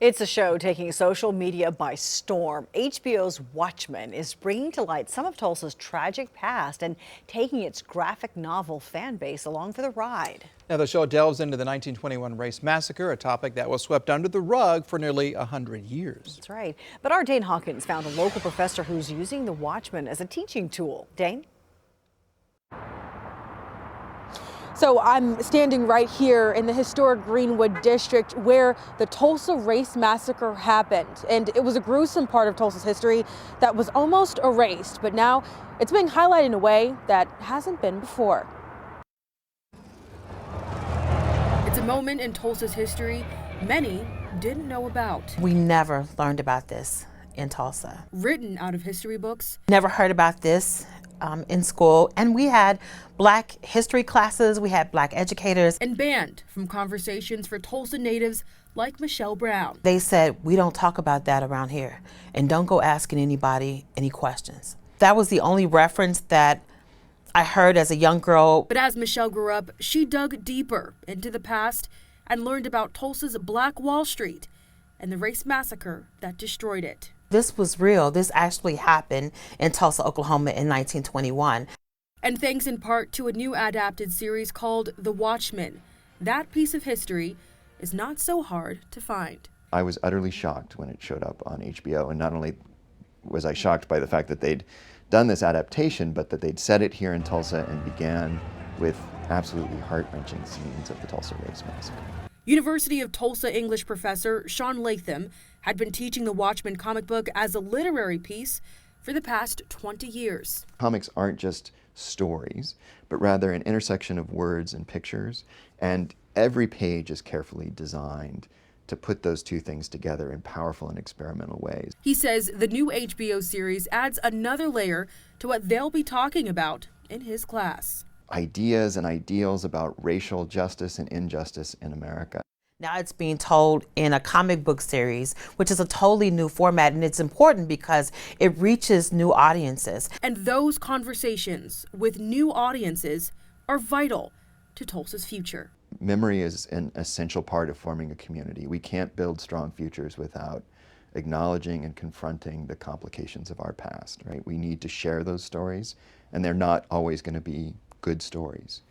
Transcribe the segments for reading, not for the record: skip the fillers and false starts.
It's a show taking social media by storm. HBO's Watchmen is bringing to light some of Tulsa's tragic past and taking its graphic novel fan base along for the ride. Now, the show delves into the 1921 race massacre, a topic that was swept under the rug for nearly 100 years. That's right. But our Dane Hawkins found a local professor who's using the Watchmen as a teaching tool. Dane? So I'm standing right here in the historic Greenwood district where the Tulsa race massacre happened. And it was a gruesome part of Tulsa's history that was almost erased, but now it's being highlighted in a way that hasn't been before. It's a moment in Tulsa's history many didn't know about. We never learned about this in Tulsa. Written out of history books. Never heard about this in school, and we had Black history classes, we had Black educators. And banned from conversations for Tulsa natives like Michelle Brown. They said, we don't talk about that around here, and don't go asking anybody any questions. That was the only reference that I heard as a young girl. But as Michelle grew up, she dug deeper into the past and learned about Tulsa's Black Wall Street and the race massacre that destroyed it. This was real. This actually happened in Tulsa, Oklahoma in 1921. And thanks in part to a new adapted series called The Watchmen, that piece of history is not so hard to find. I was utterly shocked when it showed up on HBO, and not only was I shocked by the fact that they'd done this adaptation, but that they'd set it here in Tulsa and began with absolutely heart-wrenching scenes of the Tulsa race massacre. University of Tulsa English professor Sean Latham had been teaching the Watchmen comic book as a literary piece for the past 20 years. Comics aren't just stories, but rather an intersection of words and pictures, and every page is carefully designed to put those two things together in powerful and experimental ways. He says the new HBO series adds another layer to what they'll be talking about in his class. Ideas and ideals about racial justice and injustice in America. Now it's being told in a comic book series, which is a totally new format, and it's important because it reaches new audiences. And those conversations with new audiences are vital to Tulsa's future. Memory is an essential part of forming a community. We can't build strong futures without acknowledging and confronting the complications of our past, right? We need to share those stories, and they're not always going to be good stories.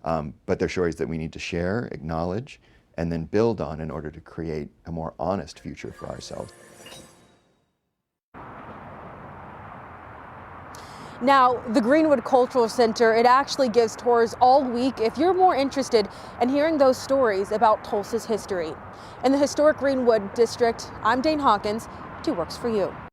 But they're stories that we need to share, acknowledge, and then build on in order to create a more honest future for ourselves. Now, the Greenwood Cultural Center, it actually gives tours all week if you're more interested in hearing those stories about Tulsa's history. In the historic Greenwood district, I'm Dane Hawkins, 2 Works for You.